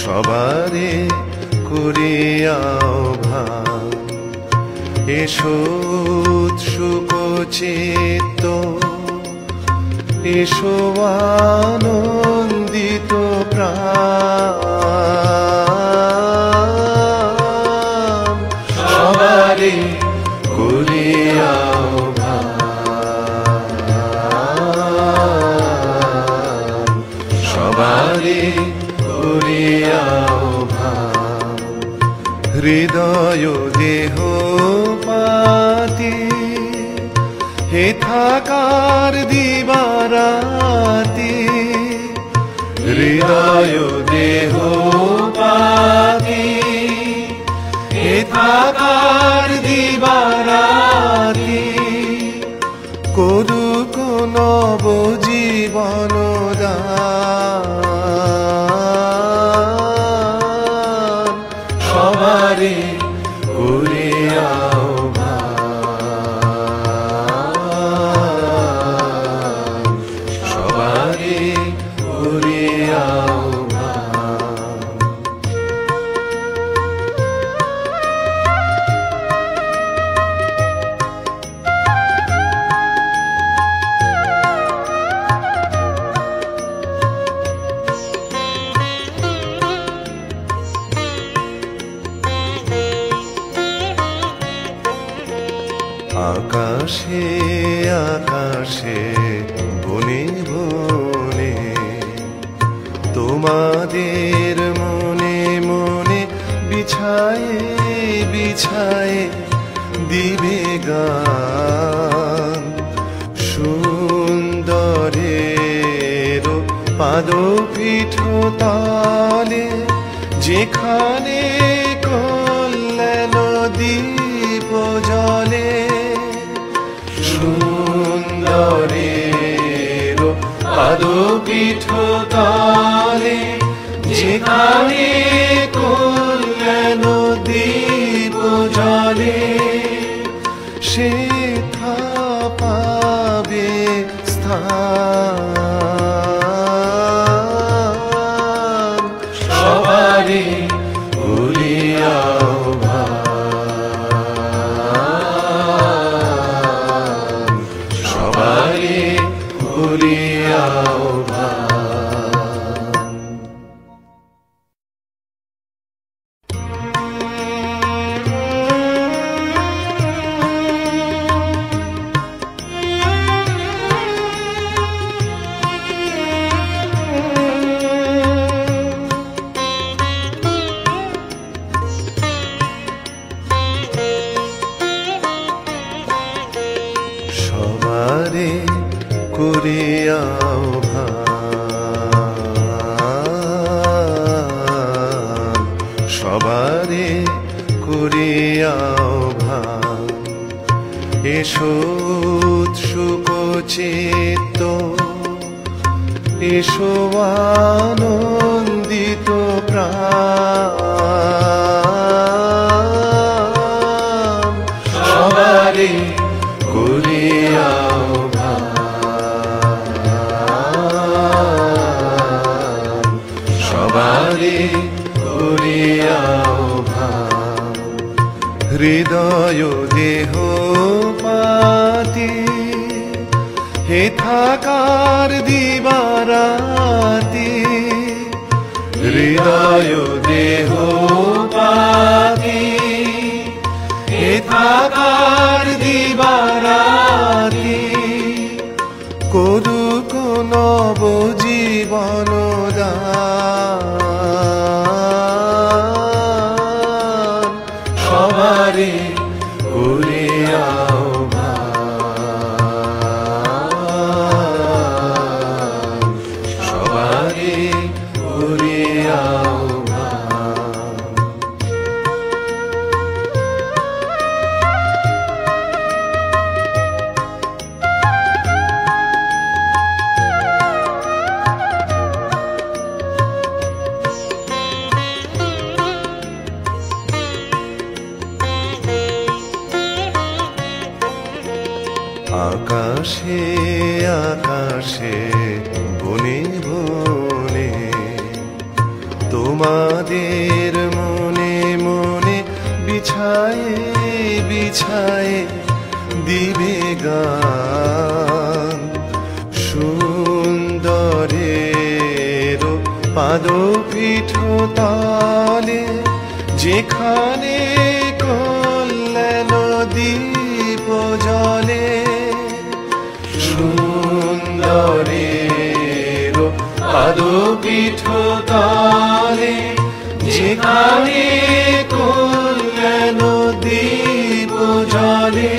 সবারে করিয়াও ভাব। এসো উৎসুক চিত্ত, এসো আনন্দিত প্রাণ, সবারে করিয়াও ভাব, সবারে করিয়াও ভাব। হৃদয় দেহ পাতি হে থাকার দিবারাতি, হৃদয় দেহ পাতি হে থাকার দিবারাতি, করুক নব জীবন দান, সবারে করিয়াও ভাব, সবারে করিয়াও ভাব। আকাশে আকাশে বনে বনে তোমাদের মনে মনে বিছায়ে বিছায়ে দিবে গান, সুন্দরের পাদপীঠ তলে যেখানে কল্যাণ দীপ জলে, সুন্দরের পাদপীঠ তলে যেখানে কল্যাণ দীপ জলে, সেথা পাবে স্থান, সবারে করিয়াও ভাব, সবারে করিয়াও ভাব। সবারে করিয়াও ভাব, সবারে করিয়াও ভাব। এসো উৎসুক চিত্ত, এসো আনন্দিত প্রাণ, সবারে করিয়াও ভাব, সবারে করিয়াও ভাব। হৃদয় দেহ পাতি হে থাকার দিবারাতি, হৃদয় দেহ পাতি হে থাকার দিবারাতি, করুক নব জীবন দান, সবারে করিয়াও ভাব, সবারে করিয়াও ভাব। তোমাদের মনে মনে বিছায়ে বিছায়ে দিবে গান সুন্দরের পাদপীঠ তলে যেখানে কল্যাণ দীপ জ্বলে সুন্দরের পাদপীঠ তলে যেখানে কল্যাণ দীপ জ্বলে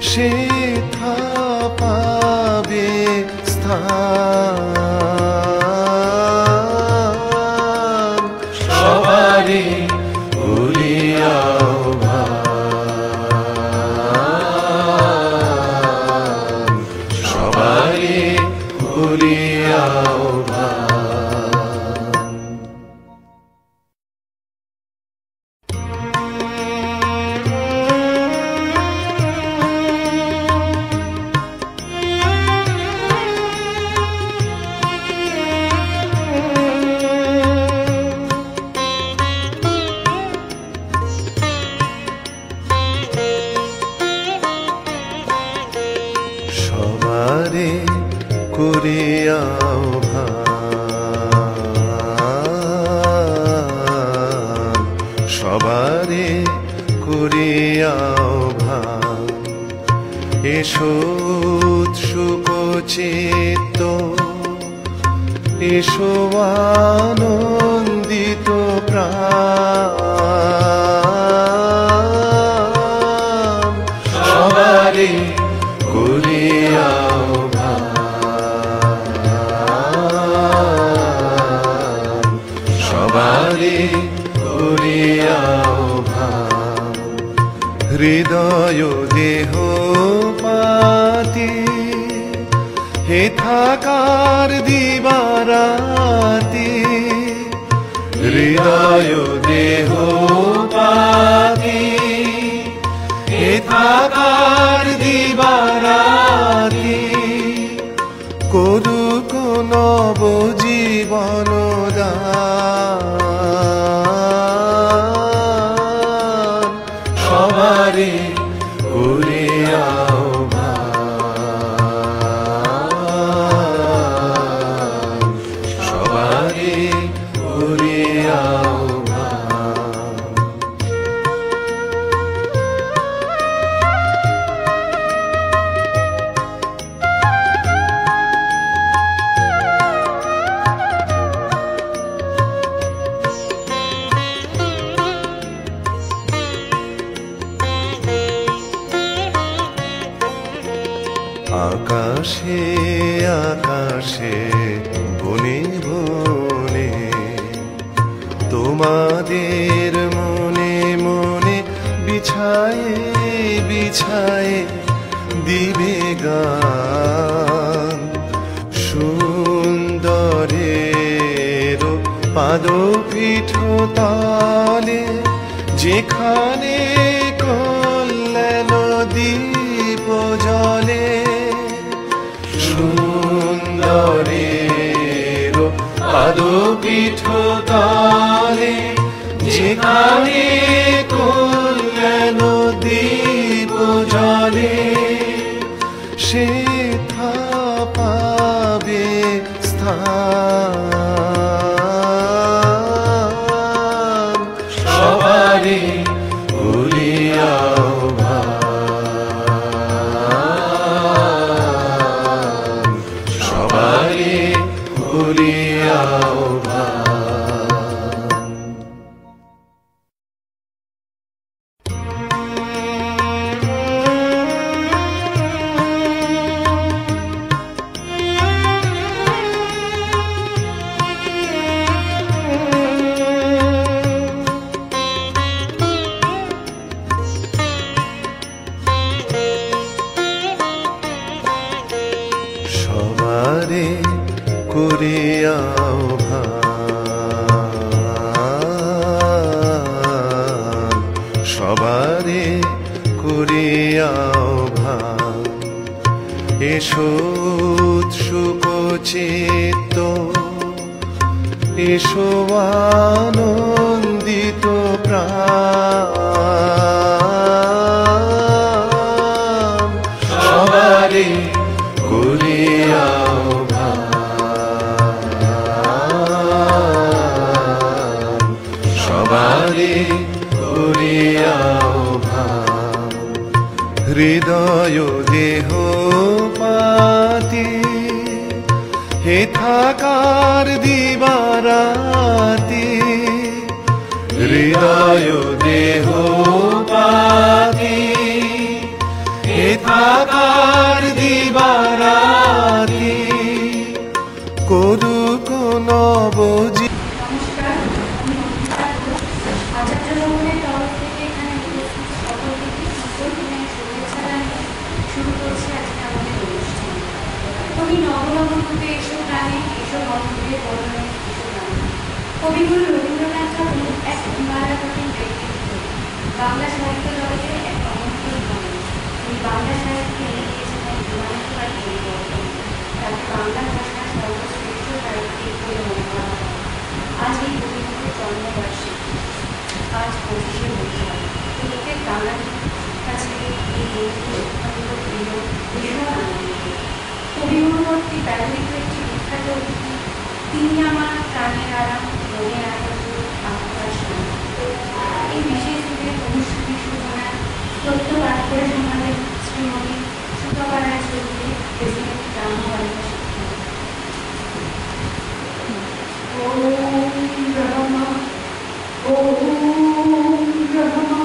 সেথা পাবে স্থান সবারে ভুলিয়াও ভান সবারে ভুলিয়াও ভান সবারে করিয়াও ভান সবারে করিয়াও ভান এসো উৎসুক চিত্ত এসো আনন্দিত প্রাণ সবারে করিয়াও ভান সবারে করিয়াও ভান হৃদয় দেহ পাতি হে থাকার দিবারাতি হৃদয় দেহ পাতি হে থাকার দিবারাতি করুক নব জীবন দান সবারে করিয়াও ভান সবারে করিয়াও ভান আকাশে আকাশে বনে বনে তোমাদের মনে মনে বিছায়ে বিছায়ে দিবে গান সুন্দরের পাদপীঠ তলে যেখানে কল্যাণ দীপ জ্বলে সুন্দরের পাদপীঠ তলে যেখানে কল্যাণ দীপ জ্বলে সেথা পাবে স্থান সবারে ভুলিয়াও ভান সবারে ভুলিয়াও ভান আনন্দিত প্রাণ সবারই কুলিয়াও ভান সবারই কুলিয়াও ভান হৃদয় দেহ পাতি হে থাকার দিবারাতি হৃদয় দেহ পাতি হে থাকার দিবারাতি করুক নবজি। নমস্কার, আমি অঙ্কিতা ঘোষ। আচার্য ভবনের তরফ থেকে এখানে উপস্থিত সকলকে সকল দিনের শুভেচ্ছা জানিয়ে শুরু করছি আজকে আমাদের অনুষ্ঠান। কবি নবনবরূপে এসো প্রাণে, এসো বন্ধুদের বদনে এসো গানে। কবিগুরু রবীন্দ্রনাথ ঠাকুর এক হিমালয়প্রতিম ব্যক্তিত্ব, বাংলা সাহিত্য জগতের এক অনন্তর মানুষ। তিনি বাংলা সাহিত্যকে এনে দিয়েছেন এক যুগান্তকার পরিবর্তন। তাকে বাংলা ভাষার সর্বশ্রেষ্ঠ সাহিত্যিক বলে মনে করা হয়। আজ এই কবিগুরুর জন্মবার্ষিকী, আজ 25শে বৈশাখ। প্রত্যেক বাঙালির কাছে এই দিনটি অত্যন্ত প্রিয়, ভীষণ আনন্দিত। কবিগুরুমূর্তি ব্যবহৃত একটি বিখ্যাত উক্তি, তিনি আমার প্রাণের আরাম, মনের আনন্দ, আত্মার শান্তি। এই বিশেষ দিনের অনুষ্ঠানের সূচনায় তথ্য পাঠ করে শোনালেন শ্রীমতী সুতপা রায় চৌধুরী, প্রেসিডেন্ট গ্রাম্য বালিকা শিক্ষা। ওম ব্রহ্মা ওম ব্রহ্মা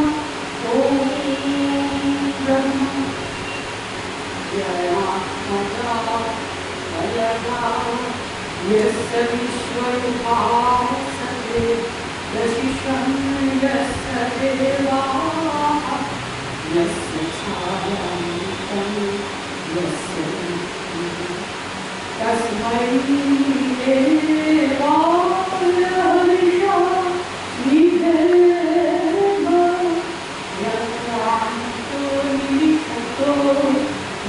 ওম ব্রহ্মা यस्य विश्वरूपासते यशिषं यस्य देवाः यस्य छायान्तं यस्य तस्मै देवाय हविषा विधेम यत्रान्तो निलिखतो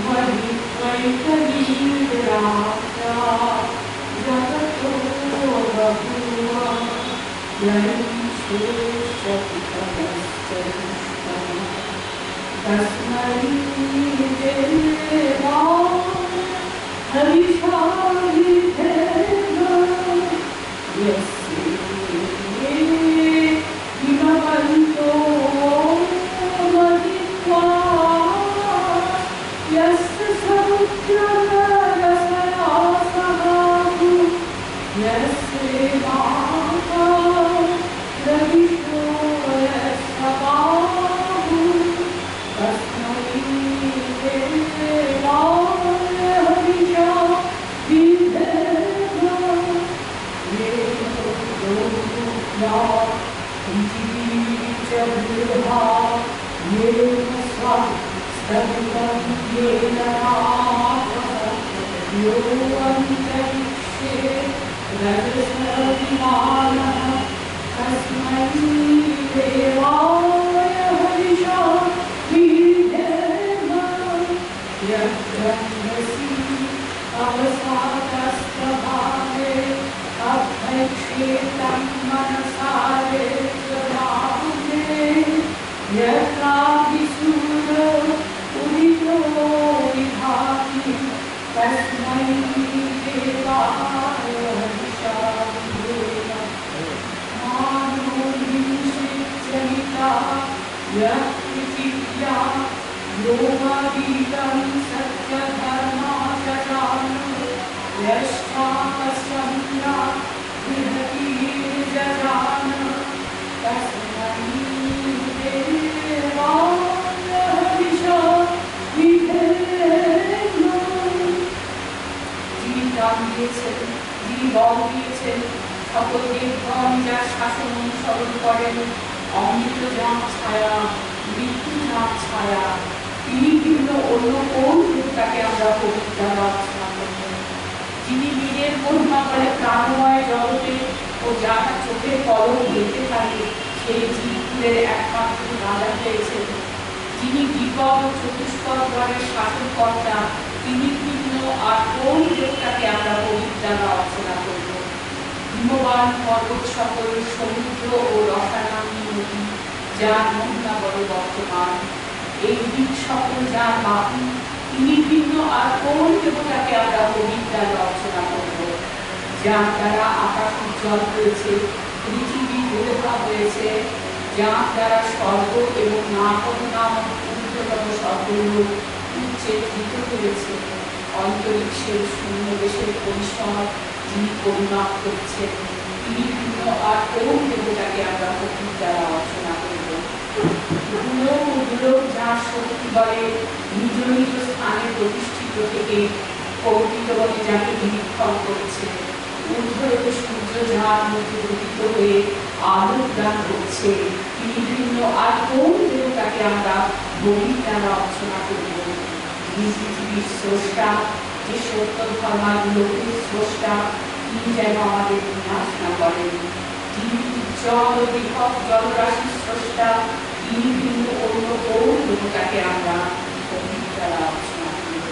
महित्वैकवीराजा जगतो बभूव यैषेषतितमश्चरिष्टम् तस्मै देवाय हविषा विधेम यस्य हिमवन्तो महित्वा यस्य समुद्ररसरासहातु यस्य माता रविशो यस्य बाहु तस्मै देवाय हविषा विधेम येनो पृथिवी च भूर्भा येन स्वः स्तवितं येन रापः यो अन्तरिक्षे रजसविमानः तस्मै देवाय हविषा विधेम यद्रन्दसि अवसादस्तभागे अभैक्षेतं मनसा ददामे यत्राभिसूरो उदितो विभाति तस्मै देवाय हविषा विधेम मानो हिंसितजनिता यः पृथिव्या योगादीतं सत्यधर्माचरान् यष्टापसंज्ञा बृहतीर्जजान् तस्मै देवाय हविषा विधेम। যিনি প্রাণ দিয়েছেন, যিনি বল দিয়েছেন, সকল দেবগণ যার শাসন অনুসরণ করেন, অমৃত যার ছায়া, মৃত্যু যার ছায়া, তিনি ভিন্ন অন্য কোন দেবতাকে আমরা পবিত্র প্রার্থনা করব? যিনি নিজের মহিমা বলে প্রাণময় জগতে ও যারা চোখের পলক দেখতে থাকে সেই জীবকুলের একমাত্র রাজা হয়েছেন, যিনি বিপদ ও চতুষ্পদ গণের শাসনকর্তা, তিনি ভিন্ন আর কোন দেবতাকে আমরা পবিত্র অর্চনা করব? হিমবান পর্বত সকল সমুদ্র ও রসায়নী নদী যার মহিমা বড় বর্তমান, এই দিক সকল যার বাহু, তিনি ভিন্ন আর কোন দেবতাকে আমরা পবিত্রায় অর্চনা করব? যার দ্বারা আকাশ উজ্জ্বল হয়েছে, পৃথিবী দেবতা হয়েছে, যার দ্বারা স্বর্গ এবং নাগর নামক ঊর্ধ্বতম স্বর্গলোক উচ্চেক্ষিত হয়েছে, অন্তরিক্ষের শূন্য দেশের পরিসর যিনি পরিমাপ করছেন, তিনি ভিন্ন আর কোন দেবতাকে আমরা ভক্তির দ্বারা অর্চনা করব? গোলক যার শক্তি বলে নিজ নিজ স্থানে প্রতিষ্ঠিত থেকে কৌটিত বলে যাকে নিরীক্ষণ করছে, ঊর্ধ্বলোক সূর্য যার মধ্যে উদিত হয়ে আলোক দান করছে, তিনি ভিন্ন আর কোন দেবতাকে আমরা বলির দ্বারা অর্চনা করব? যিনি পৃথিবীর স্রষ্টা, যে সত্য ধর্মাগুলোকে স্রষ্টা, তিনি যেন আমাদের বিনাশ না করেন। যিনি জল ও বৃহৎ জলরাশির স্রষ্টা, তিনি ভিন্ন অন্য কোন দেবতাকে আমরা বলির দ্বারা অর্চনা করব?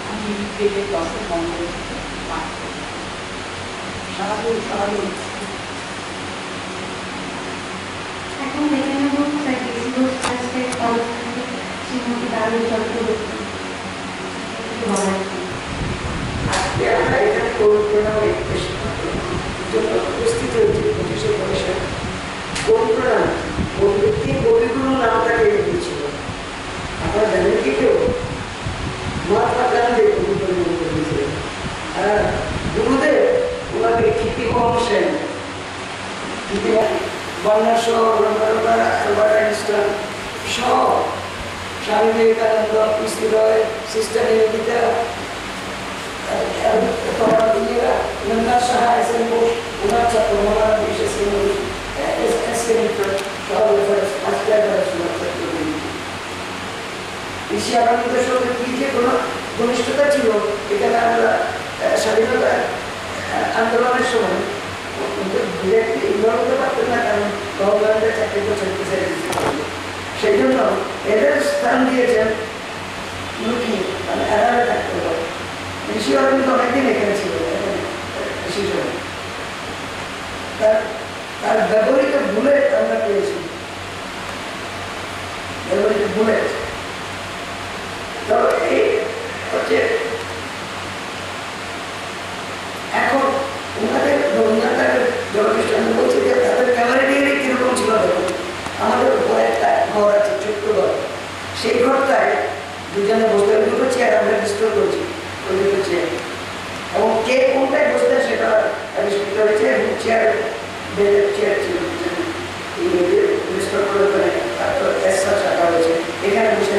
আমি ঋগ্বেদের দশম মণ্ডল থেকে পাঠ করি। এখন দেখে নেব ট্রাস্টের তরফ থেকে শ্রীমতী দারুণ চক্রবর্তী আজকে আমরা এখানে করুণার জন্য উপস্থিত হয়েছি 25শে বৈশাখ। করুণা তিন কবিগুরুর নাম তাকে দিয়েছিল, আপনারা জানেন কি কেউ? মহাত্মা গান্ধী কবি পরিণত করেছিলেন, আর গুরুদেব ওনাকে কীর্তিমোহন সেন, বর্ণাসহ অ্যালবার্ট আইনস্টাইন সহ, Swami Vivekananda, PC Roy, sister Nivedita, Nanda Saha, S N Bose, ওনার ছাত্র মৌলানা বিশেষ আগামীদের সঙ্গে কি যে কোনো ঘনিষ্ঠতা ছিল, এখানে আমরা স্বাধীনতা আন্দোলনের সময় ইগনোর করতে পারতেন না, কারণ গভর্নমেন্টের চাকরি বছর সেই জন্য এদের স্থান দিয়েছেন লুকি, মানে এড়াবে থাকতে হবে। ঋষি অরবিন্দ অনেকদিন এখানে ছিল, তার ব্যবহৃত বুলেট আমরা পেয়েছি, ব্যবহৃত বুলেট। তো এই হচ্ছে এখন ওনাদের রবীন্দ্রনাথের জগদীশ আমি বলছি যে তাদের ক্যামেরাটিয়ারি কিরকম ছিল দেখুন। আমাদের উপরে একটা ঘর আছে, ছোট্ট ঘর, সেই ঘরটায় দুজনে বসতে, দুটো চেয়ার আমরা ডিস্টোর করছি, ওই দুটো চেয়ার, এবং কে কোনটায় বসতেন সেটা আবিষ্কৃত হয়েছে, এবং চেয়ার বেডের চেয়ার ছিল ডিস্টোর করে তারপর এক্সট্রা রাখা হয়েছে। এখানে বসে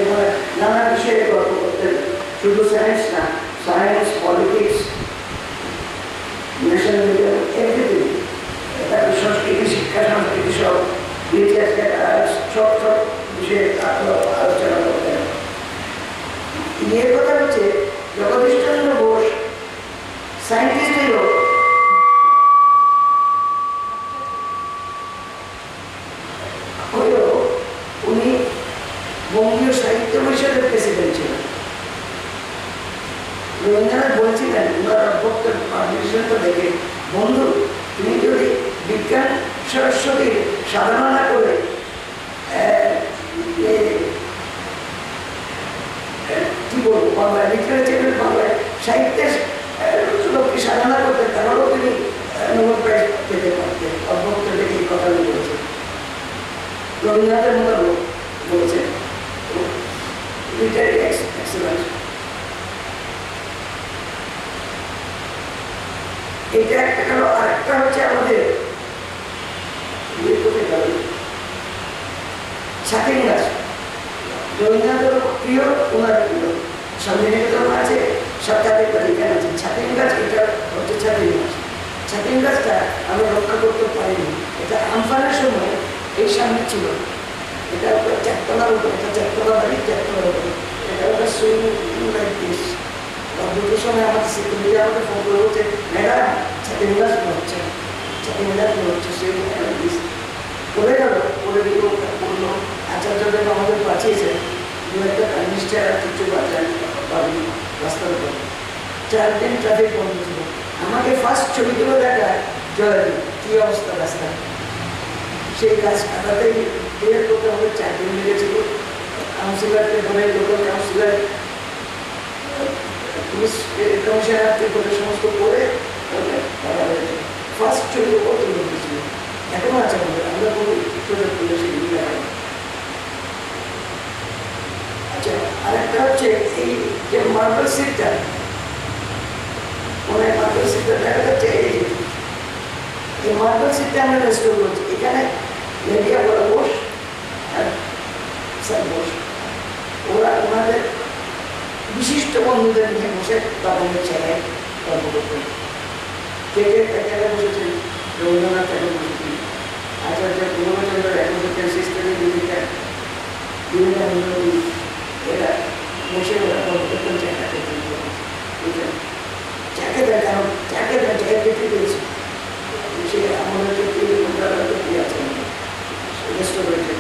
নানা বিষয়ে গল্প করতেন, শুধু সায়েন্স না, science, politics, national medium, everything, তারপর সংস্কৃতি, শিক্ষা, সংস্কৃতি সব সব সব বিষয়ে আলোচনা করতেন। এর কথা হচ্ছে জগদীশচন্দ্র বোস সায়েন্টিস্টের লোক, উনি বঙ্গীয় সাহিত্য পরিষদের প্রেসিডেন্ট ছিলেন। রবীন্দ্রনাথ বলছিলেন ওনার বক্তব্য পাবলিকেশনটা দেখে, বন্ধু তুমি যদি বিজ্ঞান সরস্বতীর সাধনা করে কি বলবো বাংলায় লিটারেচারের বাংলায় সাহিত্যের লোককে সাধনা করতে, তাহলেও তিনি নোবেল প্রাইজ পেতে পারতেন। অভ্যক্ত দেখে এই কথা বলেছে, রবীন্দ্রনাথের মতো লোক বলছেন লিটারি এক্সেলেন্স। এটা একটা গেল, আরেকটা হচ্ছে আমাদের ছাতিম গাছ। রবীন্দ্রনাথের প্রিয়, ওনার প্রিয়। শান্তিনিকেতন আছে, সরকারের এখানে আছে ছাতিম গাছ। এটা হচ্ছে ছাতিম গাছ। ছাতিম গাছটা আমরা রক্ষা করতে পারিনি। এটা আমফানের সময় এই সামনে ছিল, এটা ওটা চারতলার উপরে, এটা চারতলা বাড়ি, চারতলার উপরে, এটা ওটা সুইমিং লাইক দিস। দুটোর সময় আমাদের সিকিউরিটি আমাকে ফোন করে বলছে, ম্যাডাম ছাতিম গাছ হচ্ছে, ছাতিম গাছ হচ্ছে, সুইমিং লাইক দিস। পড়ে গেল, পড়ে গিয়ে বললো আচার্যদেব আমাদের বাঁচিয়েছেন, দু একটা মিস্টার আর কিছু বাঁচান পাবি রাস্তার উপর। 4 দিন ট্রাফিক বন্ধ ছিল। আমাকে ফার্স্ট ছবি তুলে দেখায় জলে কি অবস্থা রাস্তা, সেই গাছ কাটাতেই ক্লিয়ার করতে আমাদের 4 দিন লেগেছিল। কাউন্সিলরকে ধরে, লোকাল কাউন্সিলর, পুলিশ কমিশনার থেকে সমস্ত করে ফার্স্ট ছবি উপর তুলে দিয়েছিল। এখনো আছে আমাদের, আমরা কোনো প্রজেক্ট করলে সেগুলি দেখাবো। আচ্ছা, আরেকটা হচ্ছে এই যে মার্বেল সিটটা, মনে হয় মার্বেল সিটটা দেখা যাচ্ছে, এই মার্বেল সিটটা আমরা রেস্টোর করছি। এখানে লেডিয়া বলা বোস আর স্যার বোস, ওরা ওনাদের বিশিষ্ট বন্ধুদের নিয়ে বসে বাগানের জায়গায় গল্প করতেন। কে কে এখানে বসেছেন? রবীন্দ্রনাথ ঠাকুর বসেছেন, আচার্য পূর্ণচন্দ্র এখন বসেছেন, সিস্টারের বিভিন্ন এরা বসে ওরা গল্প করতেন, জায়গা করতেন, বুঝলেন? যাকে দেয়, কারণ যাকে দেয় জায়গা দেখতে পেয়েছি, সে আমাদের চোখে কি আছে রেস্টোর হয়েছে।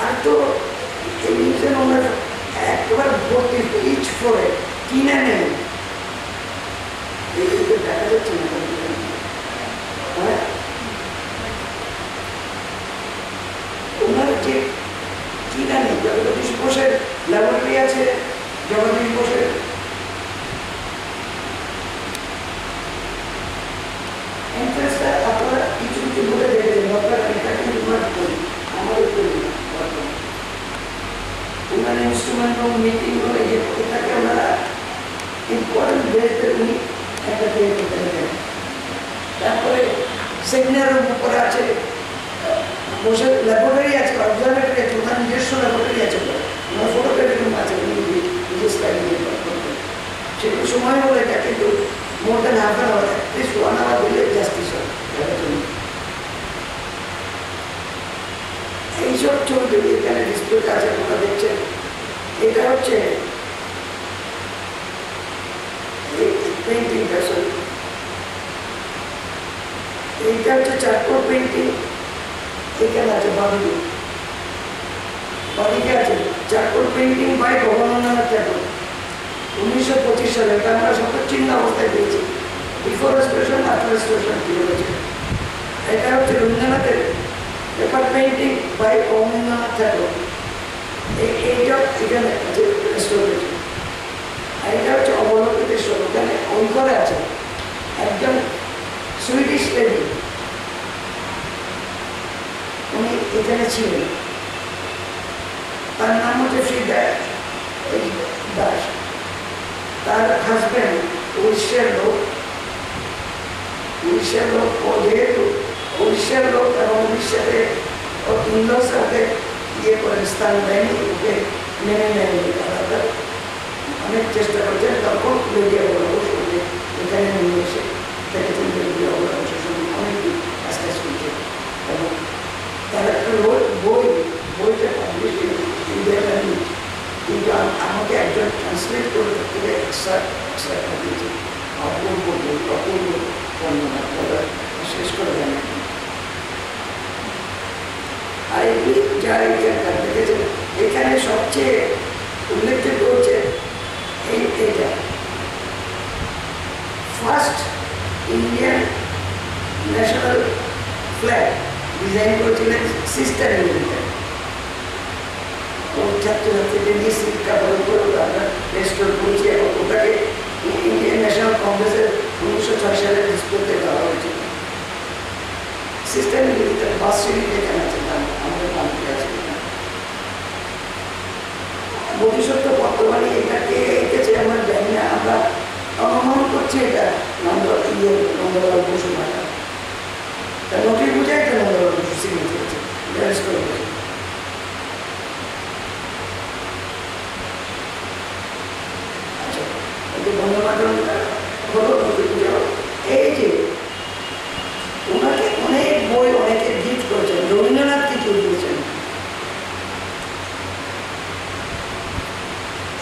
আর তো এই মিউজিয়াম আমরা একেবারে ভর্তি, ইচ ফ্লোরে কিনে নেই, দেখা যাচ্ছে না। হ্যাঁ, ওনার যে কিনা নেই, জগদীশ বোসের ল্যাবরেটরি আছে, জগদীশ বোসের ইন্টারেস্টটা আপনারা কিছু কিছু বলে দেখেছেন, আপনারা এটা কিন্তু করি, আমাদের করি না। ওনার ইনস্ট্রুমেন্ট এবং মিটিং করে যে এটাকে ওনারা ইম্পর্টেন্ট বেসতে উনি একটা তৈরি করতে থাকেন। তারপরে সেমিনার রুম উপরে আছে, বসে ল্যাবরেটরি আছে, অবজারভেটরি আছে, ওনার নিজস্ব ল্যাবরেটরি আছে, ওনার ফটোগ্রাফি রুম আছে, উনি নিজের স্টাইল দিয়ে করতেন। সেগুলো সময় হলে এটা কিন্তু more than half an hour, at least 1 hour দিলে জাস্টিস হয় দেখার জন্য। এইসব ছবি এখানে ডিসপ্লে আছে, আপনারা দেখছেন। এটা হচ্ছে পেন্টিংটা, সরি, এইটা হচ্ছে চারকোল পেন্টিং। এখানে আছে বাদিকে, বাদিকে আছে চারকোল পেন্টিং বাই ভগবানন্দ ঠাকুর, 1925 সালে। এটা আমরা সর্বচ্ছিন্ন অবস্থায় পেয়েছি, বিফোর রেস্টোরেশন, আফটার রেস্টোরেশন কি হয়েছে। এটা হচ্ছে রবীন্দ্রনাথের পেপার পেন্টিং বাই ভগবানন্দ ঠাকুর, এইটা এখানে রেস্টোর হয়েছে। আর এটা হচ্ছে অবলোকিতেশ্বর, ওখানে অঙ্করে আছে একজন সুইডিশ লেডি, উনি এখানে ছিলেন, তার নাম হচ্ছে ফ্রিদা দাস। তার হাজব্যান্ড উড়িষ্যার লোক, ও যেহেতু উড়িষ্যার লোক এবং উড়িষ্যাতে ইংরেজ সাথে ইয়ে করে স্থান দেয়নি, ওকে মেনে নেয়নি। তারা অনেক চেষ্টা করছেন, তখন লেডিয়া বলা বস ওকে এখানে নিয়ে এসে দেখেছেন লেডিয়া বলা বসের সঙ্গে অনেক কাজ কাজ করছে। এবং তার একটা বইটা পাবলিশ ইন্ডিয়া ল্যাঙ্গুয়েজ, কিন্তু আমাকে একজন ট্রান্সলেট করে থেকে এক্সট্রা দিয়েছে। অপূর্ব বই, অপূর্ব বর্ণনা, তারা শেষ করে দেন। আর এগুলি যারা এখানকার দেখেছেন, এখানে সবচেয়ে উল্লেখযোগ্য হচ্ছে এইটা first Indian national flag design করেছিলেন সিস্টার ইন্ডিয়া। ছাত্রছাত্রীদের নিয়ে শিক্ষা প্রদান করে আমরা রেস্টোর করছি এবং ওটাকে ইন্ডিয়ান ন্যাশনাল কংগ্রেসের 1906 সালে ডিসপ্লেতে দেওয়া হয়েছিল। সিস্টেম মিলিটারি বাস সিরিজ এখানে আছে, আমাদের বাংলাদেশে আছে। বোধিসত্ত্ব বর্তমানে এটাকে এঁকেছে আমরা জানি না, আমরা অনুমান করছি এটা নন্দলাল বসু মাতা। তা নোটিশ বুঝে একটা নন্দলাল বসু সিরিজ করেছে, রেস্টোর করেছে। আচ্ছা, বন্দে মাতরম হলো নদী পুজো। এই যে ওনাকে অনেক বই অনেকে গিফট করেছেন, রবীন্দ্রনাথ কিছু দিয়েছেন,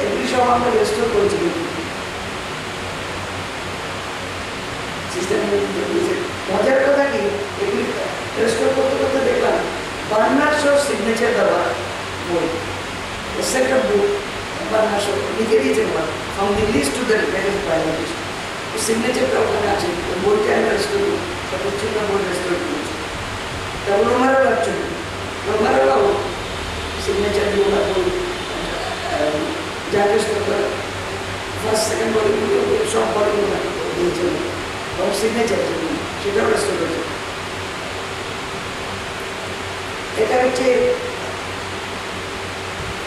এগুলি সব আমরা রেস্টোর করেছি। মজার কথা কি, এগুলি রেস্টোর করতে করতে দেখলাম বার্নার্ড শোর সিগনেচার দেওয়া বই, set of book Bernard Shaw লিখে দিয়েছেন from the least to the latest biologist. সিগনেচারটা ওখানে আছে, বইটা আমরা রেস্টোর করি, সর্বোচ্চটা বই রেস্টোর করেছি। তারপর রোমারও লাগছে, রোমারও সিগনেচার দিয়ে ওনার বই যাকে ফার্স্ট সেকেন্ড বডিগুলো সব বডিগুলো দিয়েছিল, এবং সিগনেচার সেটাও রেস্টোর করেছে। এটা হচ্ছে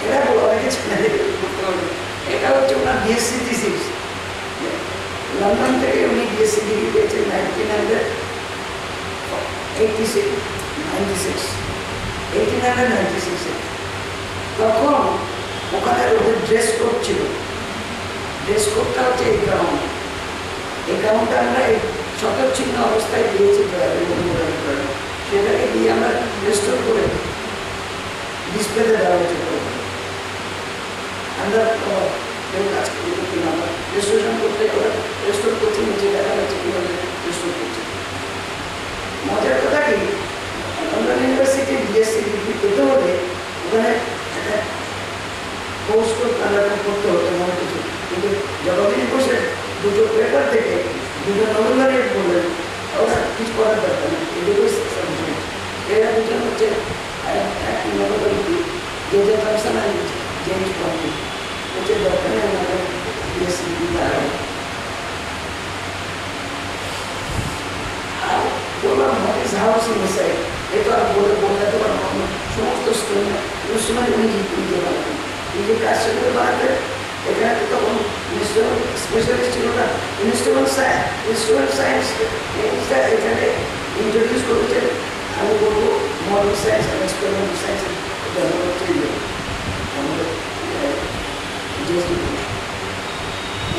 এটা অনেকে এটা হচ্ছে ওনার বিএসসি থিসিস। লন্ডন থেকে উনি বিএসসি ডিগ্রি পেয়েছেন 1896 তখন ওখানে ওদের ড্রেস কোড ছিল। ড্রেস কোডটা হচ্ছে এই গাউনটা আমরা এই শতচ্ছিন্ন অবস্থায় দিয়েছি, সেটাকে দিয়ে আমরা রেস্টোর করে ডিসপ্লেতে দেওয়া হয়েছে। আমরা রেস্টোরেশন করতে রেস্টোর করছি, নিচে দেখা যাচ্ছে কীভাবে রেস্টোর করছে। মজার কথা কি, লন্ডন ইউনিভার্সিটি বিএসসি ডিগ্রি পেতে হলে ওখানে একটা কোর্স করতে হতো মনে কিছু, কিন্তু জগদীশ ঘোষের দুটো পেপার থেকে দুটো নভেম্বরের বললেন ওরা কিছু করার দরকার নেই, এটুকুই সাবজেক্ট। এরা দুজন হচ্ছে এক নভেম্বর জেজে থমসন আর জেমস পন্টি হচ্ছে দরকার নেই আমাদের বিএসসি ডিগ্রি। আর বললাম হটিস হাউস ইনসাইড, এটা আর বলে বোঝাতে পারবো না। সমস্ত ইনস্ট্রুমেন্ট উনি নিজে বানাতেন, নিজে কাজ করে বানাতেন। এখানে তো তখন স্পেশালিস্ট ছিল না, ইনস্ট্রুমেন্ট সায়েন্স এখানে ইন্ট্রোডিউস করেছেন। আমি বলবো মডার্ন সায়েন্স আর এক্সপেরিমেন্টাল সায়েন্স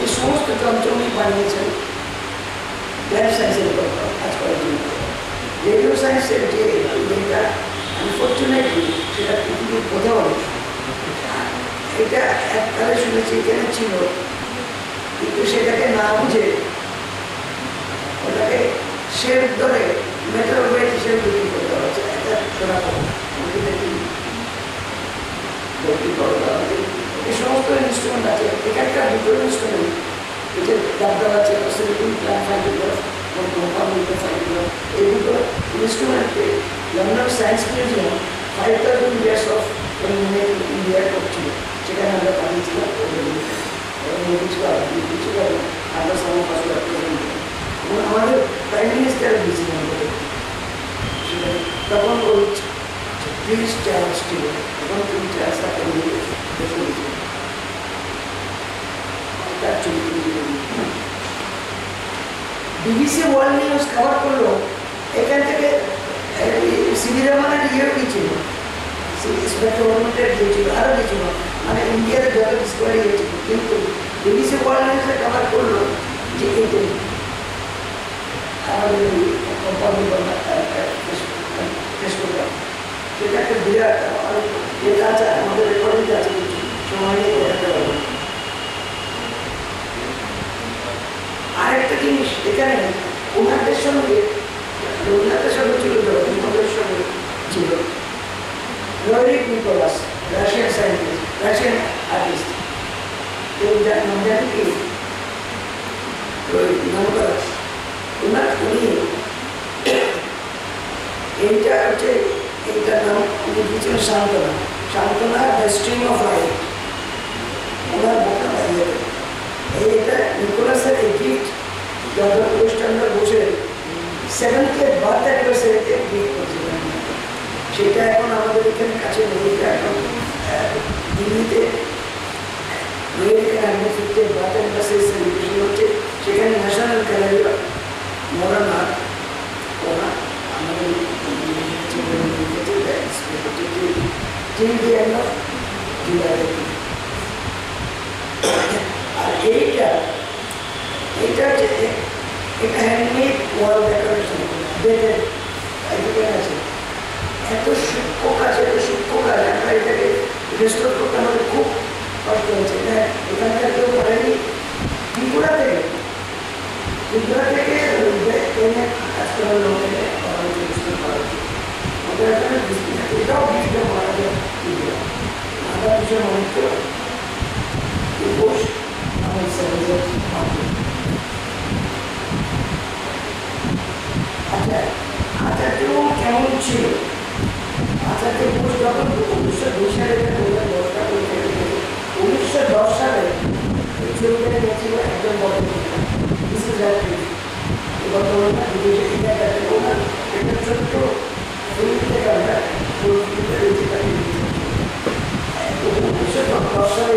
এই সমস্ত যন্ত্র উনি বানিয়েছেন ল্যাব সায়েন্সের উপর কাজ করার জন্য। রেডিও সায়েন্সের যে এটা আনফর্চুনেটলি সেটা পৃথিবীর কোথাও এটা এককালে শুনেছি এখানে ছিল, কিন্তু সেটাকে না বুঝে ওটাকে শেড ধরে মেটাল ওয়েট হিসেবে বিক্রি করে দেওয়া হচ্ছে। একটা শোনা এই সমস্ত ইনস্ট্রুমেন্ট আছে, এখানকার দুটো ইনস্ট্রুমেন্ট এটা ডাক্তার আছে, এই দুটো ইনস্ট্রুমেন্টকে London science museum 5000 years of India করছিল, সেখানে আমরা পাঠিয়েছিলাম। আমরা আমাদের প্রাইম মিনিস্টার দিয়েছিলাম তখন ওই প্রিন্স চার্লস ছিল, তখন প্রিন্স চার্লস তাকে নিয়ে বিবিসি ওয়ার্ল্ড নিউজ কভার করলো। এখান থেকে সিভি রহমানের ইয়ে ছিল, ইন্সপেক্টর গভর্নমেন্টের দিয়েছিল, আরও দিয়েছিল, মানে ইন্ডিয়াতে যত ডিসকভারি হয়েছিল। কিন্তু বিবিসি ওয়ার্ল্ড নিউজে কভার করলো যে এইটাই আমাদের কোম্পানি টেস্ট করলাম। সেটা একটা বিরাট যেটা আছে আমাদের রেকর্ডিং আছে, সময় নিয়ে দেখাতে পারবো। আরেকটা জিনিস এখানে ওনাদের সঙ্গে রবীন্দ্রনাথের সঙ্গে ছিল, রবীন্দ্রনাথের সঙ্গে ছিল Roderick Nicholas, Russian scientist, Russian artist. কেউ নাম জানি কি নিকোলাস, উনি এইটা হচ্ছে এইটার নাম উনি দিয়েছিলেন সান্ত্বনা দ্য স্ট্রিম অফ লাইফ। ওনার বোকা দাঁড়িয়ে এইটা নিকোলাসের এই গিফট ডক্টর প্রতিষ্ঠানটা বসে 7th বার্থ অ্যানিভার্সারিতে গিফট করছিলেন। সেটা এখন আমাদের এখানে কাছে নেই, এখন দিল্লিতে বার্থ অ্যানিভার্সারি সেলিব্রেশন হচ্ছে, সেখানে national gallery of modern art ওরা আমাদের আর এইটা হচ্ছে এটা হ্যান্ডমেড ওয়াল ডেকোরেশন আছে। এত সূক্ষ্ম কাজ আমরা এটাকে রেস্টোর করতে আমাদের খুব কষ্ট হয়েছে। এখানকার কেউ করেনি, ত্রিপুরা থেকে এনে কাজ করার লোক এনে আমাদের এখানে এটাও বিভিন্ন করা যায়। আধা বিষয় মানুষ ঘোষ আমার আচ্ছা, আচার্য কেমন ছিল? আচার্য ঘোষ যখন 1902 সালে 1910 সালে এই ছবিটা নিয়েছিল একজন বর্তমানে মিসেস রাত্রি বর্তমানে বিদেশে একটা ছোট্ট ফিল্ম থেকে আমরা 1910 সালে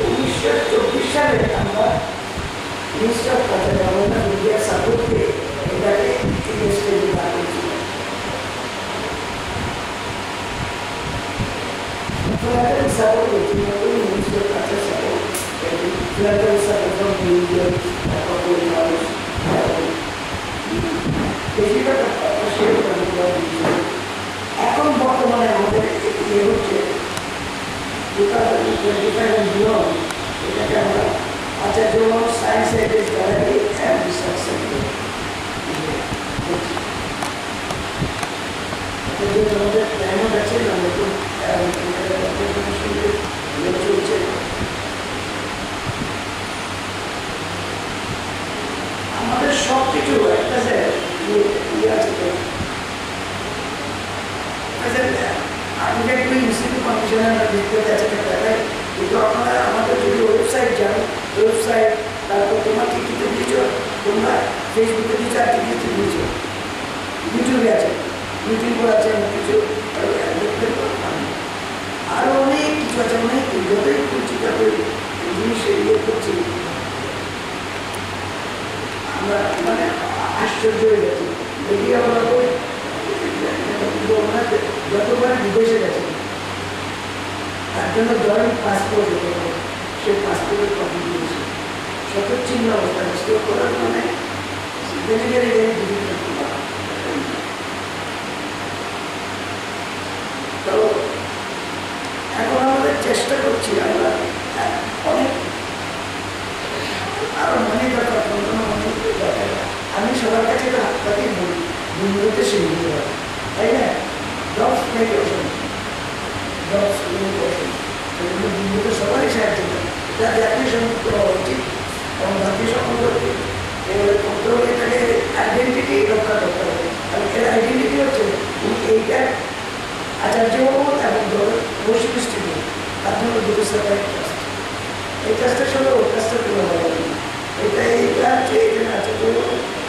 1924 সালে আমরা মিনিস্টার অফ কালচার গভর্নমেন্ট ইন্ডিয়ার সাপোর্টে এটাকে স্টেজে বার করেছিল। Philatelic support is not only Minister of Culture support, philatelic support from the Indian corporate knowledge. বেশিরভাগ শেয়ার এখন বর্তমানে আমাদের ইয়ে হচ্ছে 2025 এটাকে আমরা Acharya science heritage gallery and research centre আমাদের প্ল্যানও আছে নতুন চলছে। আমাদের সব কিছু একটা ইয়ে আছে তো আর্কিটেক্ট ইনস্টিটিউট কমিশনে আমরা দেখতে পাচ্ছি টাকায়, কিন্তু আপনারা আমাদের যদি ওয়েবসাইট যান, ওয়েবসাইট তারপর তোমার টিকিটে দিয়েছ, তোমরা ফেসবুকে দিয়েছ, আর টিকিটে দিয়েছ, ইউটিউবে আছে, ইউটিউবে আছে অনেক কিছু দেখতে আরো অনেক কিছু আছে, অনেক যতই করছি ততই জিনিস ইয়ে করছি আমরা মানে আশ্চর্য হয়ে গেছি। দেখি আমরা যতবার বিদেশে গেছে তার জন্য জয়েন্ট পাসপোর্ট হতে হবে, সে পাসপোর্টের কপি দিয়েছে শতচ্ছিন্ন অবস্থা স্টোর করার মানে তো এখন আমাদের চেষ্টা করছি আমরা অনেক আরো মনে দরকার, কোনো মনে দরকার। আমি সবার কাছে তো হাত পাতেই বলি বিন্দুতে সেই তাই না, drops make ocean, drops make ocean, বিন্দুতে সবারই সাহায্য করে। এটা জাতীয় সংযুক্ত হওয়া উচিত এবং জাতীয় সংযুক্ত করতে হলে এটাকে আইডেন্টিটি রক্ষা করতে হবে। কারণ এর আইডেন্টিটি হচ্ছে এইটা আচার্য এবং বৈশিষ্ট্য তার জন্য দুটো সেপারেট ট্রাস্ট, এই ট্রাস্টের সঙ্গে ওই ট্রাস্টের কোনো হবে না। এইটা হচ্ছে এখানে আচার্য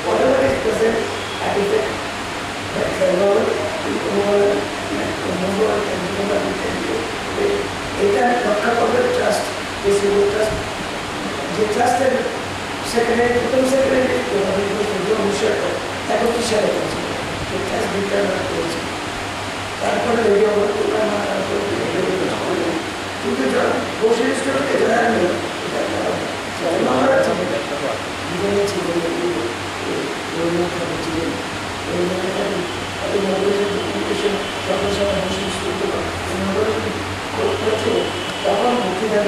whatever is present at it এটা রক্ষা করবে ট্রাস্ট, ট্রাস্ট যে ট্রাস্টের সেক্রেটারি প্রথম সেক্রেটারি বিষয় 31 সালে করেছিল, সেই ট্রাস্ট বিজ্ঞান করেছে। তারপরে রেডিও কিন্তু বৈশিষ্ট্যকে যারা নেই তখন বক্তৃতা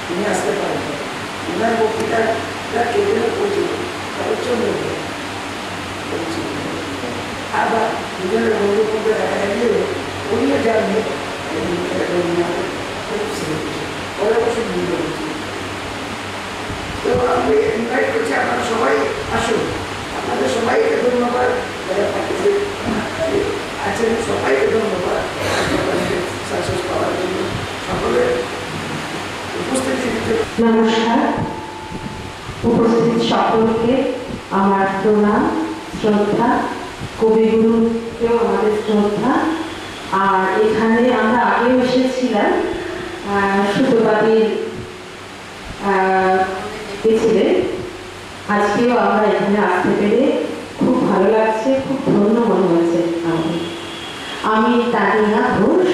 তিনি আসতে পারেন, ওনার বক্তৃতা কেটে পড়ছিল আবার দুজনের বন্ধু করতে দেখা গিয়ে উনিও জানবে ওরা বছর মূল্য হচ্ছে। তো আমি ইনভাইট করছি আপনারা সবাই আসুন, আপনাদের সবাইকে ধন্যবাদ যারা পার্টিসিপেট আছেন, সবাইকে ধন্যবাদ সাকসেস পাওয়ার জন্য সকলের উপস্থিতি। নমস্কার, উপস্থিত সকলকে আমার প্রণাম, শ্রদ্ধা, কবিগুরুকেও আমাদের শ্রদ্ধা। আর এখানে আমরা আগেও এসেছিলাম, সুতোবাদীর গেছিলেন, আজকেও আমরা এখানে আসতে পেরে খুব ভালো লাগছে, খুব ধন্য মনে হচ্ছে আমাদের। আমি তানিয়া ঘোষ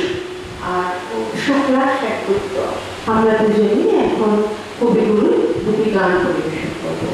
আর শুক্লা সেনগুপ্ত, আমরা দুজনই এখন কবিগুরুর দুটি গান পরিবেশন করবো।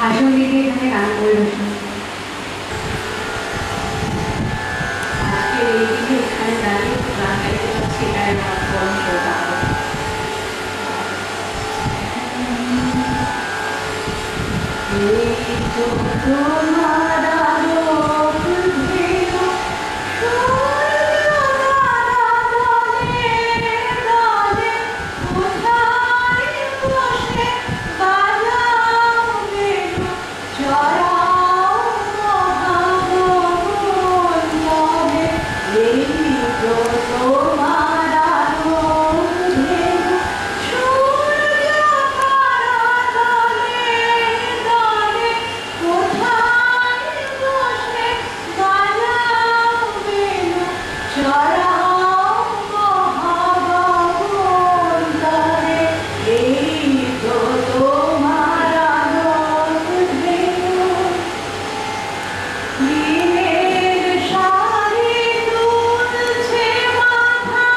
আসন দিদি এখানে গান পরিবেশন। আজকে এই দিনে এখানে দাঁড়িয়ে গান গাইতে পারছি, এটাই আমার পরম সৌভাগ্য। এই তো তোমার আলোক ভেল মাথা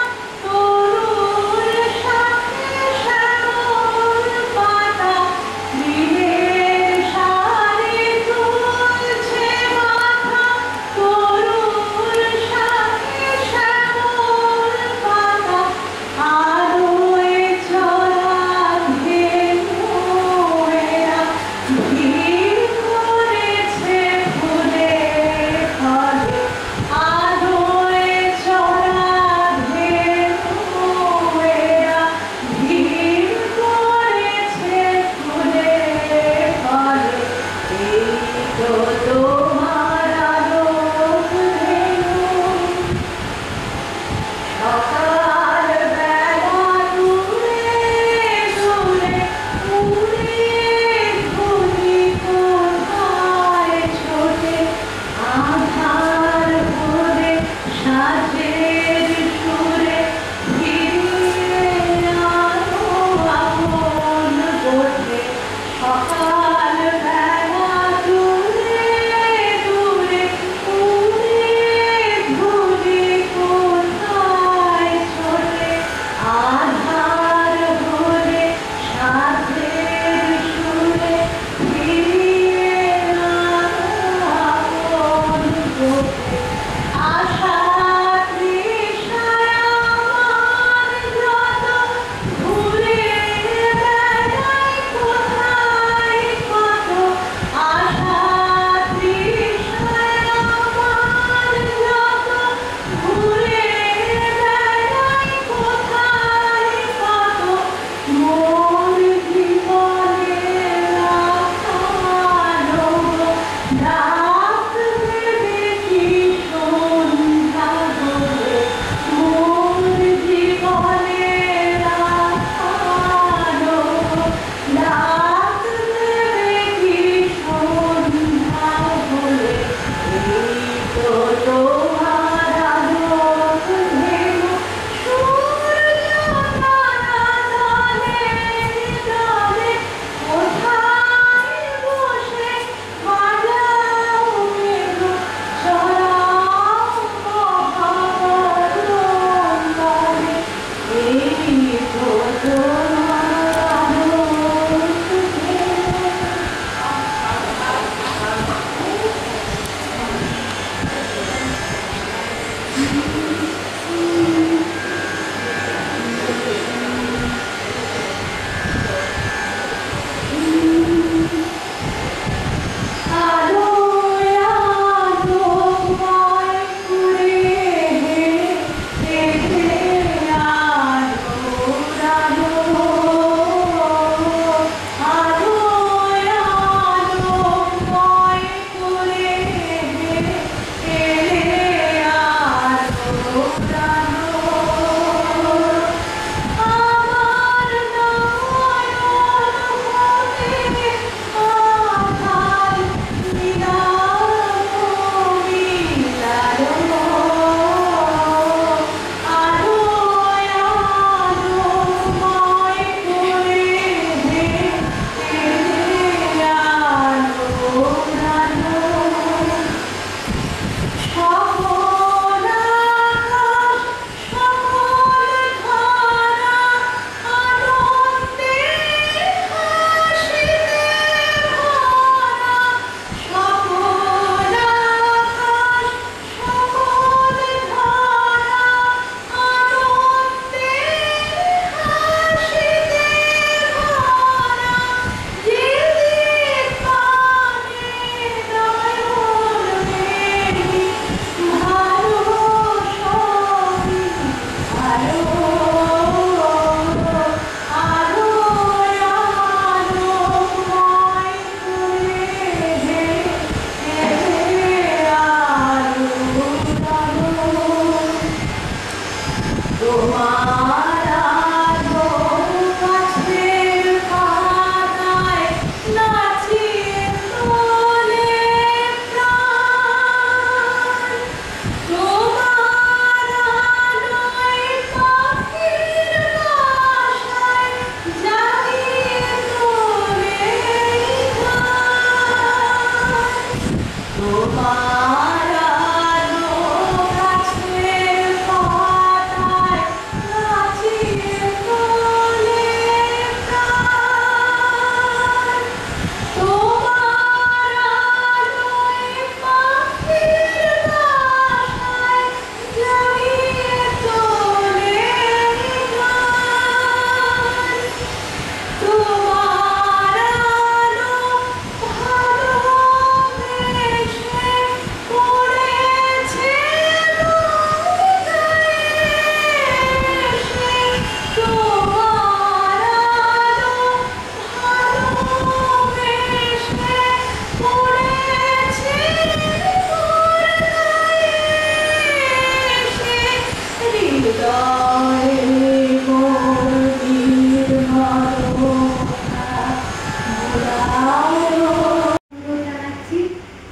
জানাচ্ছি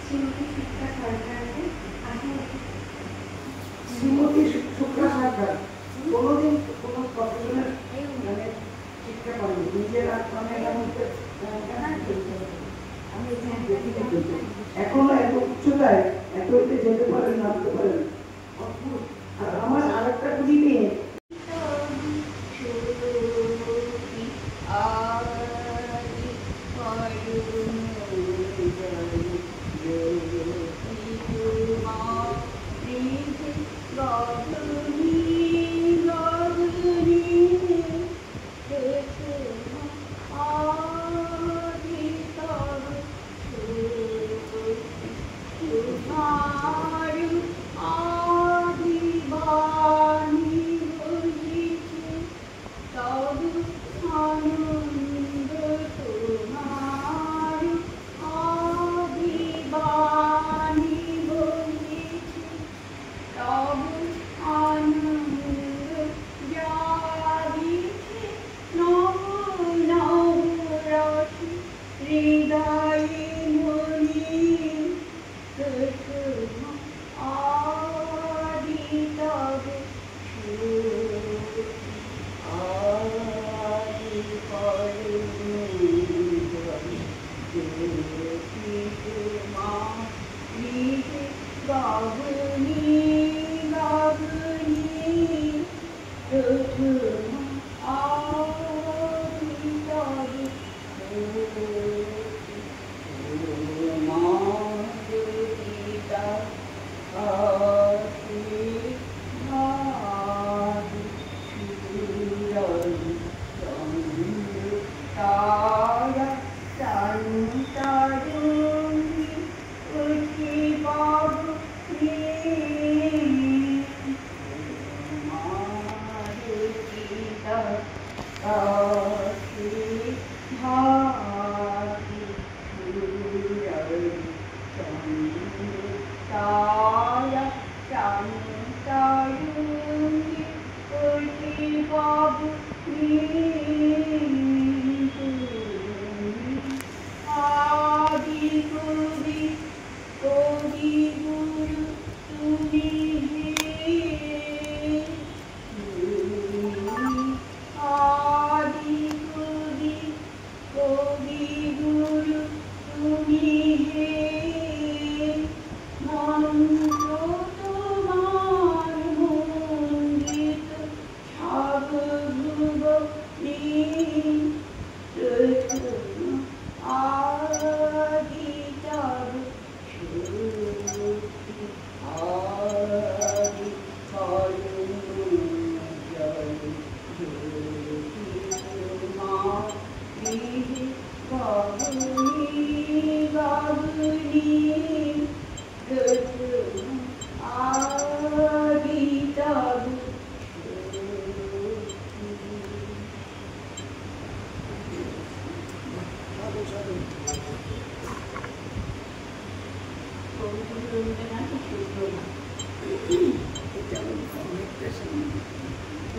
শ্রীমতী শিক্ষা সরকারকে। শ্রীমতী শুক্লা সরকার কোনোদিন কোনো প্রফেশনের মানে শিক্ষা করেনি, নিজের মানে এখনো এত উচ্চতায় এত যেতে পারেন, নামতে পারেন, অদ্ভুত। আর আমার আরেকটা গুলি নিয়ে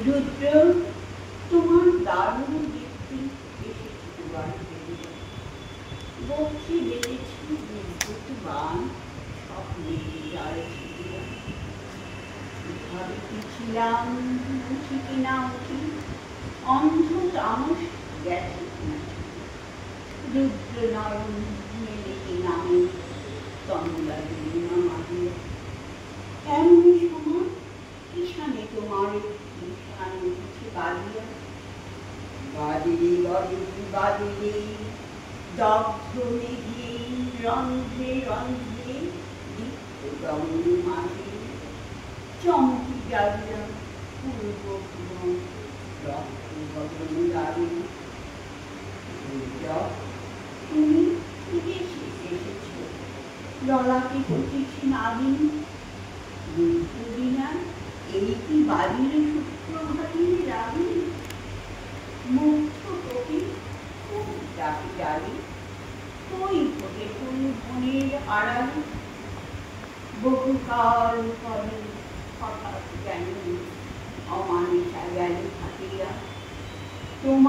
রুদ্র, তোমার দারুণ দেখতে বসে বেড়েছি বিদ্যুৎ বান স্বপ্নে ভাবিতেছিলাম উঠি কিনা উঠি, অন্ধ তামস গেছে কিনা। রুদ্র নয়ন মেলে কি নামে তন্দ্রা দিলিমা মাদিয়া। এমনি সময় কিষানে তোমার কিষান উঠেছে বাদিয়া। বাদিলি বাদিলি বাদিলি দগ্ধ মেঘে রন্ধ্রে রন্ধ্রে দীপ্ত গঙ্গে মাঝে চমকি জাগিয়া পূর্ব রক্ত গগন গাড়ি। তুমি বিদেশে এসেছ, ললাকে পঁচিশে নাবিন বিনা এই কি বাড়ির শুক্রভারীর রাবি। মুগ্ধ কবি খুব ডাকি ডালি, কই ফোটে ফুল বনের আড়ালে। বহুকাল পরে হঠাৎ যেন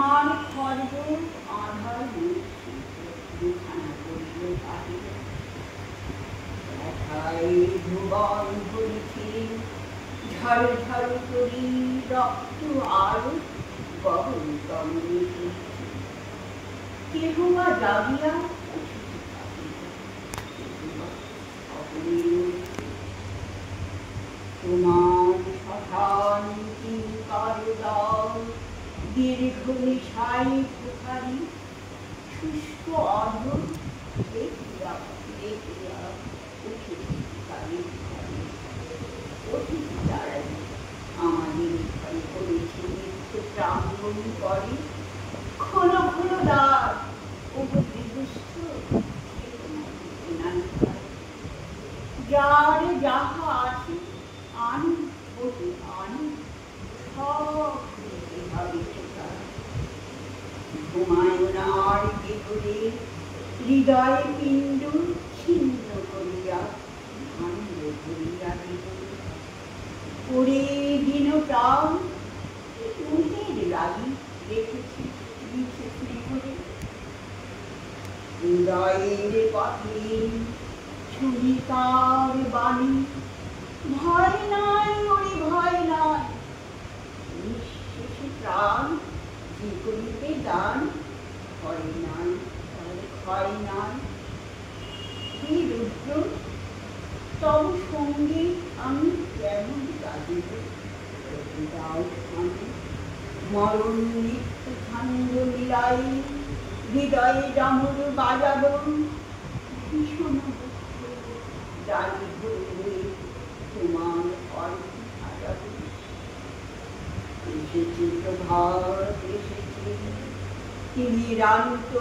তোমার খর্ব আধার দুখানা করিল পাহিল ব্যথায় ভুবন ভরিছে ঝড় ঝড় করি রক্ত আর গগন তমনিতে কেহ বা জাগিয়া তোমার সধান কিঙ্কর দল দীর্ঘ নিশাই পুখারি শুষ্ক অর্ধ দেখিয়া দেখিয়া উঠেছি কালী অতিথি দাঁড়াই আমাদের ঘরে করেছি নিত্য প্রাঙ্গণ করে খোলো খোলো দ্বার উপদ্রুষ্ট যার যাহা আছে আনি বলি আনি সব ঘুমায়নার কেবলে হৃদয় পিণ্ড ছিন্ন করিয়া ভাণ্ড ধরিয়া দিল করে দিন প্রাণ উহের লাগি রেখেছি লিখে করে হৃদয়ের পথে ছুরিকার বাণী ভয় নাই ওরে ভয় নাই নিঃশেষে প্রাণ যে করিতে দান ভয় নাই তাহলে ক্ষয় নাই হে রুদ্র তব সঙ্গে আমি কেমন কাঁদিব দাও আমি মরণ নিত্য ছন্দ মিলাই হৃদয়ে ডামর বাজাব ভীষণ ডালি ধরে তোমার অর্থ সাজাব এসেছে প্রভাত এসেছে তিমিরান্ত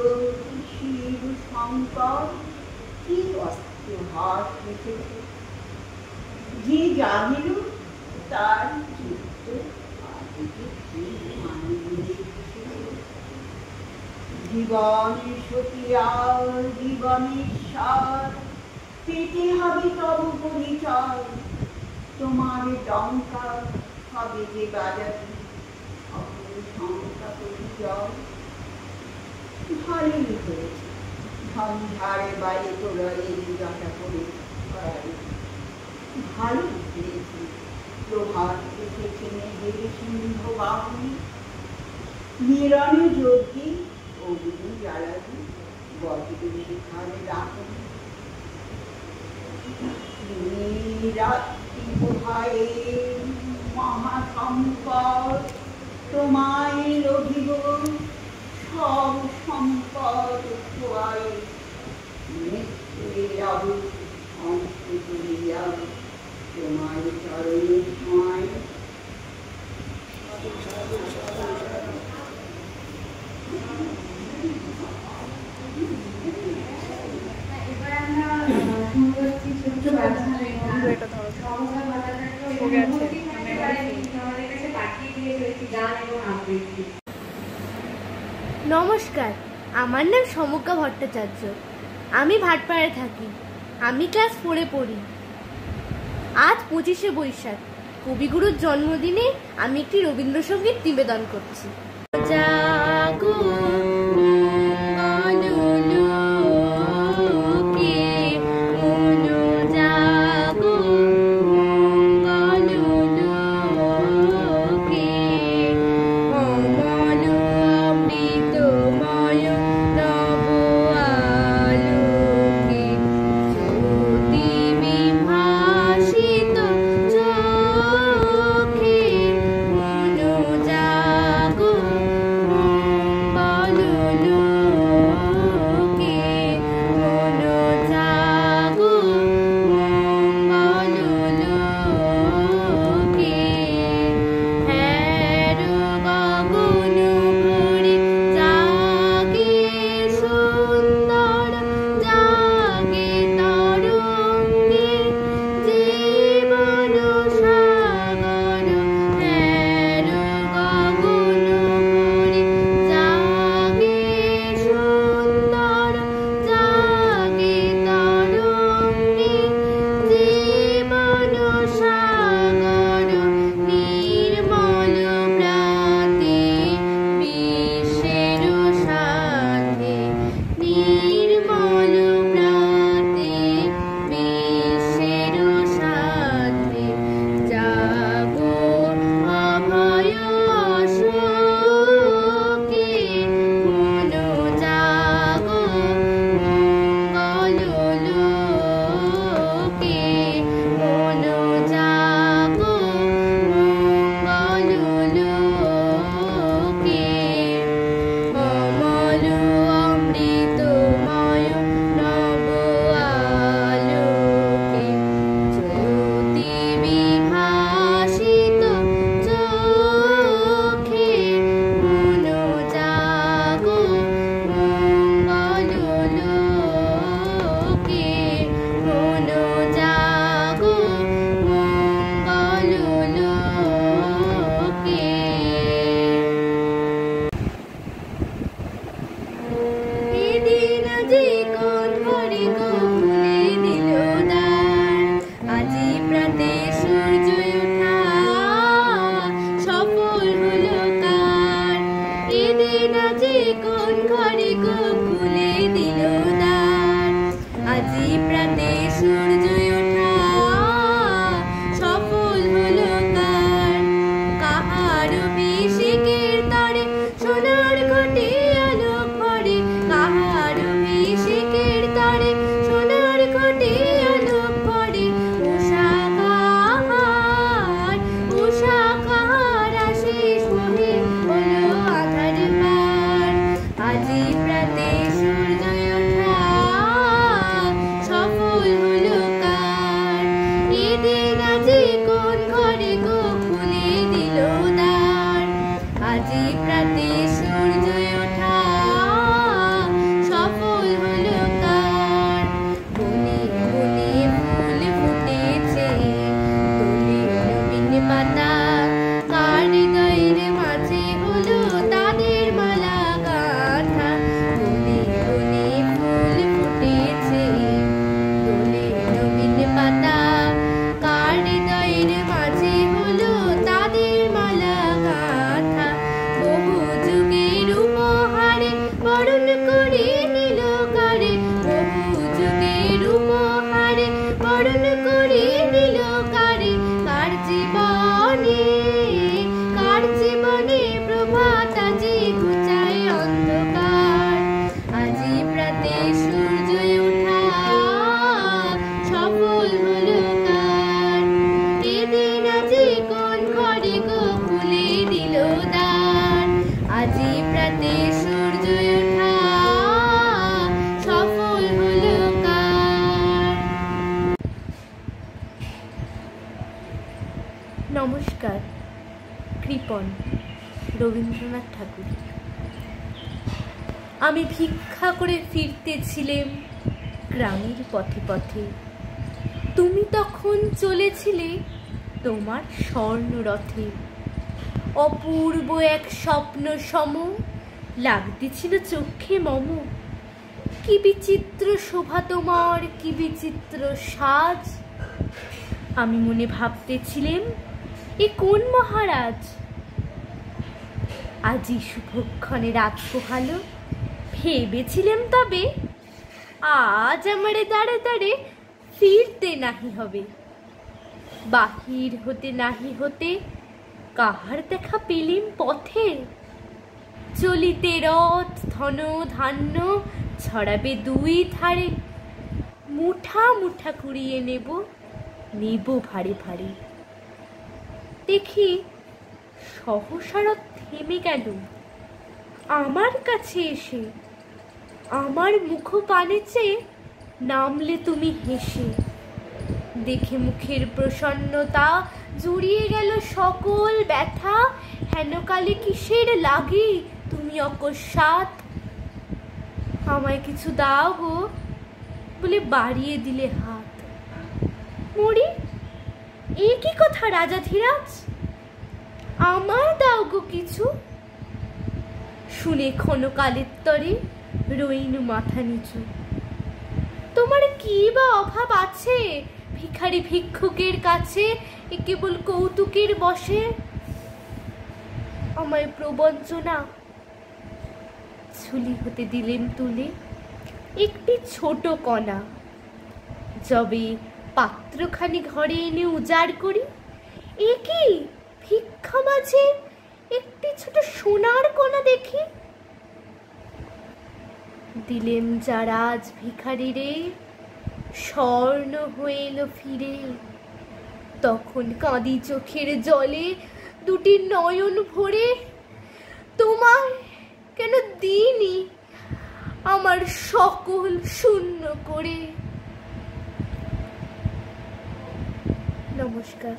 শিব শঙ্কর কি অস্ত্র হাত রেখেছে যে জানিল তার চিত্ত আদিকে কি আনন্দে জীবন সতিয়ার জীবনেশ্বর পেতে হবে তব পরিচয় তোমার ডঙ্কা হবে যে বাজাবি অপর শঙ্কা পরিচয় ভালোই হয়েছে ঝঞ্ঝাড়ে বাইরে তোরা এই জটা করে ভালোই হয়েছে প্রভাত এসেছে মেঘের সিংহ বাহুনি নিরণে যোগী অগ্নি জ্বালাবি বজ্র শিখার রাখুন রাত্রি পোহায়ে মহাসম্পদ তোমায় লভিব সব সম্পদ খোয়াই মৃত্যুরে যাব অংশ করিয়া তোমার চরণে ছোঁয়াই এবার আমরা শুরু করছি ছোট্ট ব্যবসা আমাদের কাছে পাঠিয়ে দিয়ে চলেছি গান এবং আবৃত্তি। নমস্কার, আমার নাম সমজ্ঞা ভট্টাচার্য। আমি ভাটপাড়ায় থাকি। আমি ক্লাস 4-এ পড়ি। আজ 25শে বৈশাখ, কবিগুরুর জন্মদিনে আমি একটি রবীন্দ্রসঙ্গীত নিবেদন করছি। জাগো বা কাহার অভিষেকের তরে সোনার ঘটে আলোক ভরে, কাহার অভিষেকের তরে সোনার ঘটে আলোক ভরে। উষা কাহার আশিস বহে হলো আধার পার, আজি প্রাতে সূর্য ওঠা সফল হলো কার। এদিন আজি কোন ঘরে গো খুলে দিল দ্বার, আজি প্রাতে সূর্য ওঠা সফল হলো কার। বনে বনে ফুল ফুটেছে তোলে নবীন পাতা, কার হৃদয়ের মাঝে হলো তাদের মালা গাঁথা। বনে বনে ফুল ফুটেছে তোলে নবীন পাতা, কার হৃদয়ের মাঝে হলো তাদের মালা গাঁথা। বহু যুগের উপহারে বরণ করে নিল কারে, বহু যুগের উপহারে বরণ করে নিল কারে। কার জীবনে প্রভাত আজি ঘুচায় অন্ধকার, আজি প্রাতে সূর্য ওঠা সফল হলো কার। এদিন আজি কোন ঘরে গো খুলে দিল দ্বার, আজি প্রাতে সূর্য ওঠা সফল হলো কার। নমস্কার। কৃপণ, রবীন্দ্রনাথ ঠাকুর। আমি ভিক্ষা করে ফিরতেছিলাম গ্রামের পথে পথে, তুমি তখন চলেছিলে তোমার স্বর্ণরথে। অপূর্ব এক স্বপ্ন সম লাগতেছিল চোখে মম, কি বিচিত্র শোভা তোমার, কি বিচিত্র সাজ। আমি মনে ভাবতেছিলাম এ কোন মহারাজ। আজি শুভক্ষণে রাত পোহালো, ভেবেছিলাম তবে আজ আমারে দাঁড়ে দাঁড়ে ফিরতে নাহি হবে। বাহির হতে নাহি হতে কাহার দেখা পেলিম পথে, চলিতে রথ ধন ধান্য ছড়াবে দুই ধারে। মুঠা মুঠা কুড়িয়ে নেব ভারে ভারে। দেখি সহসা রথ থেমে গেল আমার কাছে এসে, আমার মুখ পানে চেয়ে নামলে তুমি হেসে। দেখে মুখের প্রসন্নতা জুড়িয়ে গেল সকল ব্যথা, হেন কালে কিসের লাগি তুমি অকস্মাৎ। আমায় কিছু দাও গো বলে বাড়িয়ে দিলে হাত। মরি, এ কি কথা রাজাধিরাজ, আমায় দাও গো কিছু। শুনে ক্ষণকালের তরে রইনু মাথা নিচু। তোমার কি বা অভাব আছে ভিখারি ভিক্ষুকের কাছে, এ কেবল কৌতুকের বসে। আমায় প্রবঞ্চনা ঝুলি হতে দিলেন তুলে একটি ছোট কণা। যবে পাত্রখানি ঘরে এনে উজাড় করি, এ কি ভিক্ষা মাঝে একটি ছোট সোনার কণা দেখি। দিলেম যারা আজ ভিখারি রে, স্বর্ণ হয়ে এলো ফিরে। তখন কাঁদি চোখের জলে দুটি নয়ন ভরে, তোমার কেন দিইনি আমার সকল শূন্য করে। নমস্কার।